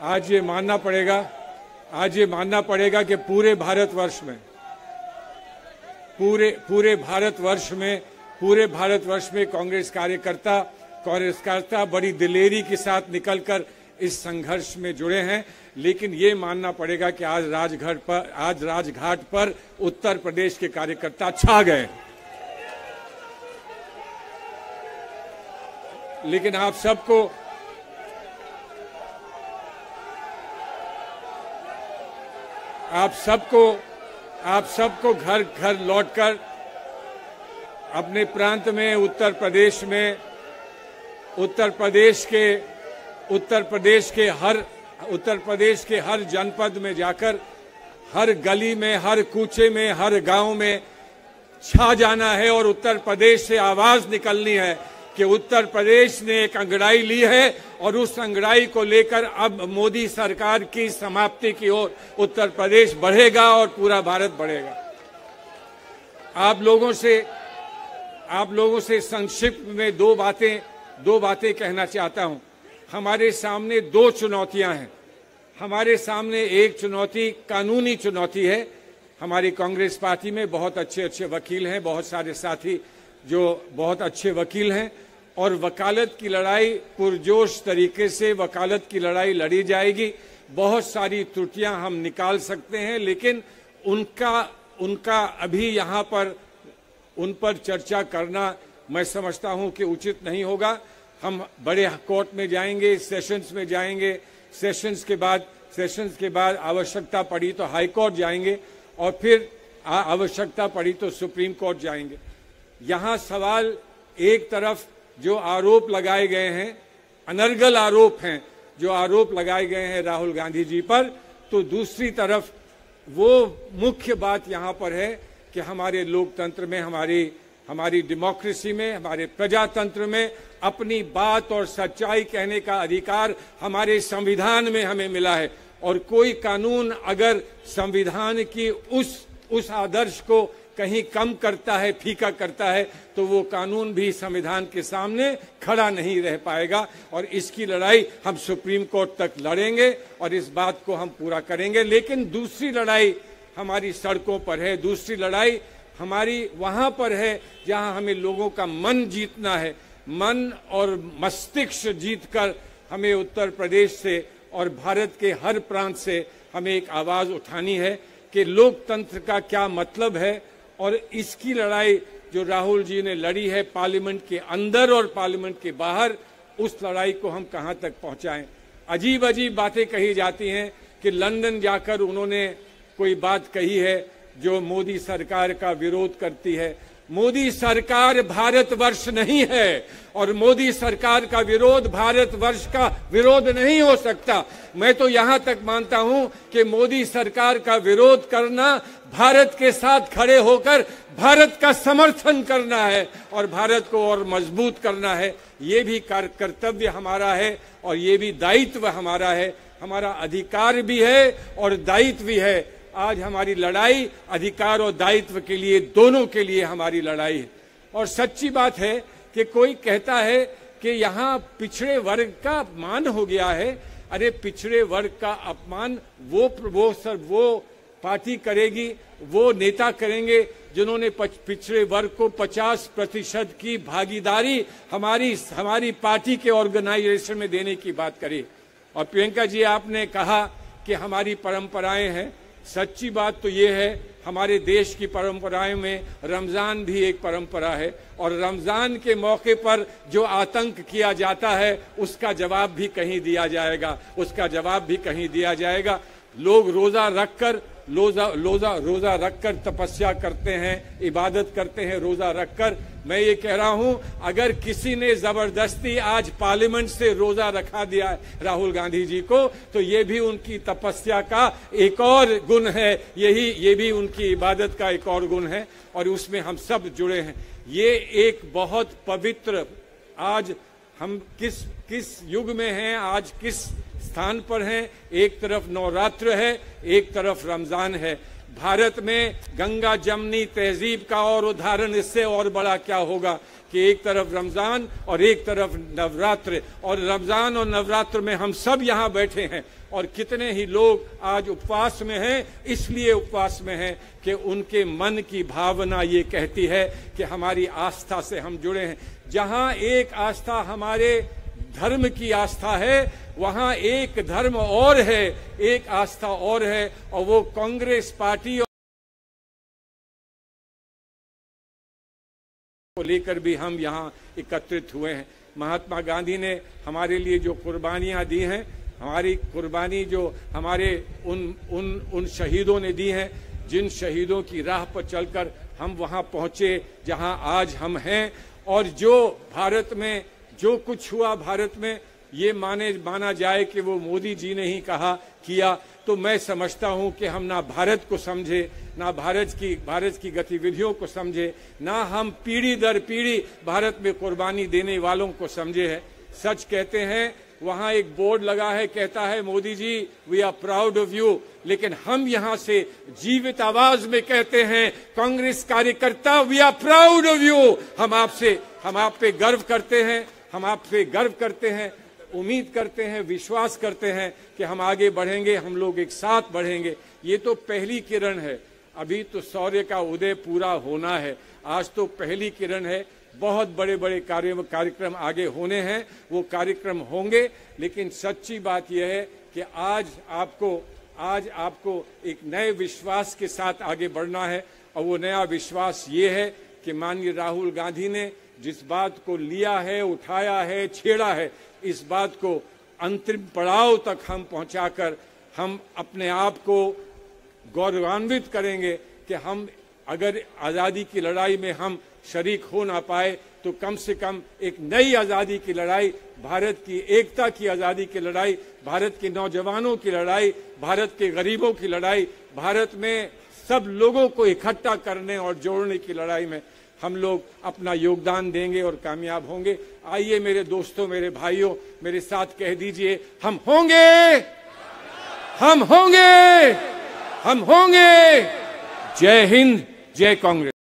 आज ये मानना पड़ेगा कि पूरे भारतवर्ष में कांग्रेस कार्यकर्ता बड़ी दिलेरी के साथ निकलकर इस संघर्ष में जुड़े हैं। लेकिन ये मानना पड़ेगा कि आज राजघाट पर उत्तर प्रदेश के कार्यकर्ता छा गए। लेकिन आप सबको घर घर लौटकर अपने प्रांत में उत्तर प्रदेश के हर जनपद में जाकर हर गली में, हर कूचे में, हर गांव में छा जाना है और उत्तर प्रदेश से आवाज निकलनी है कि उत्तर प्रदेश ने एक अंगड़ाई ली है और उस अंगड़ाई को लेकर अब मोदी सरकार की समाप्ति की ओर उत्तर प्रदेश बढ़ेगा और पूरा भारत बढ़ेगा। आप लोगों से संक्षिप्त में दो बातें कहना चाहता हूं। हमारे सामने दो चुनौतियां हैं। हमारे सामने एक चुनौती कानूनी चुनौती है। हमारी कांग्रेस पार्टी में बहुत अच्छे वकील हैं, बहुत सारे साथी जो बहुत अच्छे वकील हैं और वकालत की लड़ाई पुरजोश तरीके से वकालत की लड़ाई लड़ी जाएगी। बहुत सारी त्रुटियां हम निकाल सकते हैं, लेकिन उनका अभी यहाँ पर उन पर चर्चा करना मैं समझता हूं कि उचित नहीं होगा। हम बड़े कोर्ट में जाएंगे, सेशंस में जाएंगे, सेशंस के बाद आवश्यकता पड़ी तो हाई कोर्ट जाएंगे और फिर आवश्यकता पड़ी तो सुप्रीम कोर्ट जाएंगे। यहाँ सवाल एक तरफ जो आरोप लगाए गए हैं, अनर्गल आरोप हैं जो आरोप लगाए गए हैं राहुल गांधी जी पर, तो दूसरी तरफ वो मुख्य बात यहाँ पर है कि हमारे लोकतंत्र में, हमारी डेमोक्रेसी में, हमारे प्रजातंत्र में अपनी बात और सच्चाई कहने का अधिकार हमारे संविधान में हमें मिला है। और कोई कानून अगर संविधान की उस आदर्श को कहीं कम करता है, फीका करता है, तो वो कानून भी संविधान के सामने खड़ा नहीं रह पाएगा। और इसकी लड़ाई हम सुप्रीम कोर्ट तक लड़ेंगे और इस बात को हम पूरा करेंगे। लेकिन दूसरी लड़ाई हमारी सड़कों पर है, दूसरी लड़ाई हमारी वहां पर है जहां हमें लोगों का मन जीतना है। मन और मस्तिष्क जीतकर हमें उत्तर प्रदेश से और भारत के हर प्रांत से हमें एक आवाज उठानी है कि लोकतंत्र का क्या मतलब है। और इसकी लड़ाई जो राहुल जी ने लड़ी है पार्लियामेंट के अंदर और पार्लियामेंट के बाहर, उस लड़ाई को हम कहां तक पहुंचाएं। अजीब अजीब बातें कही जाती हैं कि लंदन जाकर उन्होंने कोई बात कही है जो मोदी सरकार का विरोध करती है। मोदी सरकार भारतवर्ष नहीं है और मोदी सरकार का विरोध भारतवर्ष का विरोध नहीं हो सकता। मैं तो यहां तक मानता हूं कि मोदी सरकार का विरोध करना भारत के साथ खड़े होकर भारत का समर्थन करना है और भारत को और मजबूत करना है। ये भी कर्तव्य हमारा है और ये भी दायित्व हमारा है। हमारा अधिकार भी है और दायित्व भी है। आज हमारी लड़ाई अधिकार और दायित्व के लिए, दोनों के लिए हमारी लड़ाई है। और सच्ची बात है कि कोई कहता है कि यहाँ पिछड़े वर्ग का अपमान हो गया है। अरे पिछड़े वर्ग का अपमान वो पार्टी करेगी, वो नेता करेंगे जिन्होंने पिछड़े वर्ग को 50% की भागीदारी हमारी पार्टी के ऑर्गेनाइजेशन में देने की बात करी। और प्रियंका जी, आपने कहा कि हमारी परंपराएं हैं। सच्ची बात तो ये है, हमारे देश की परंपराओं में रमजान भी एक परंपरा है और रमजान के मौके पर जो आतंक किया जाता है उसका जवाब भी कहीं दिया जाएगा। लोग रोजा रखकर तपस्या करते हैं, इबादत करते हैं रोजा रखकर। मैं ये कह रहा हूं, अगर किसी ने जबरदस्ती आज पार्लियामेंट से रोजा रखा दिया है राहुल गांधी जी को, तो ये भी उनकी तपस्या का एक और गुण है, ये भी उनकी इबादत का एक और गुण है और उसमें हम सब जुड़े हैं। ये एक बहुत पवित्र, आज हम किस युग में हैं, आज किस स्थान पर हैं। एक तरफ नवरात्र है, एक तरफ रमजान है। भारत में गंगा जमनी तहजीब का और उदाहरण इससे और बड़ा क्या होगा कि एक तरफ रमजान और एक तरफ नवरात्र, और रमजान और नवरात्र में हम सब यहाँ बैठे हैं और कितने ही लोग आज उपवास में हैं। इसलिए उपवास में हैं कि उनके मन की भावना ये कहती है कि हमारी आस्था से हम जुड़े हैं। जहाँ एक आस्था हमारे धर्म की आस्था है, वहाँ एक धर्म और है, एक आस्था और है, और वो कांग्रेस पार्टी को लेकर भी हम यहाँ एकत्रित हुए हैं। महात्मा गांधी ने हमारे लिए जो कुर्बानियां दी हैं, हमारी कुर्बानी जो हमारे उन शहीदों ने दी हैं, जिन शहीदों की राह पर चलकर हम वहाँ पहुँचे जहाँ आज हम हैं, और जो भारत में जो कुछ हुआ, भारत में ये माना जाए कि वो मोदी जी ने ही कहा किया, तो मैं समझता हूं कि हम ना भारत को समझे, ना भारत की गतिविधियों को समझे, ना हम पीढ़ी दर पीढ़ी भारत में कुर्बानी देने वालों को समझे है। सच कहते हैं, वहां एक बोर्ड लगा है, कहता है Modi ji we are proud of you, लेकिन हम यहां से जीवित आवाज में कहते हैं, कांग्रेस कार्यकर्ता we are proud of you. हम आप पे गर्व करते हैं, हम आप पे गर्व करते हैं, उम्मीद करते हैं, विश्वास करते हैं कि हम आगे बढ़ेंगे, हम लोग एक साथ बढ़ेंगे। ये तो पहली किरण है, अभी तो सूर्य का उदय पूरा होना है। आज तो पहली किरण है, बहुत बड़े बड़े कार्यक्रम आगे होने हैं, वो कार्यक्रम होंगे। लेकिन सच्ची बात यह है कि आज आपको एक नए विश्वास के साथ आगे बढ़ना है, और वो नया विश्वास ये है कि माननीय राहुल गांधी ने जिस बात को लिया है, उठाया है, छेड़ा है, इस बात को अंतिम पड़ाव तक हम पहुंचाकर हम अपने आप को गौरवान्वित करेंगे कि हम अगर आज़ादी की लड़ाई में हम शरीक हो ना पाए, तो कम से कम एक नई आज़ादी की लड़ाई, भारत की एकता की आज़ादी की लड़ाई, भारत के नौजवानों की लड़ाई, भारत के गरीबों की लड़ाई, भारत में सब लोगों को इकट्ठा करने और जोड़ने की लड़ाई में हम लोग अपना योगदान देंगे और कामयाब होंगे। आइए मेरे दोस्तों, मेरे भाइयों, मेरे साथ कह दीजिए, हम होंगे, हम होंगे, हम होंगे। जय हिंद, जय कांग्रेस।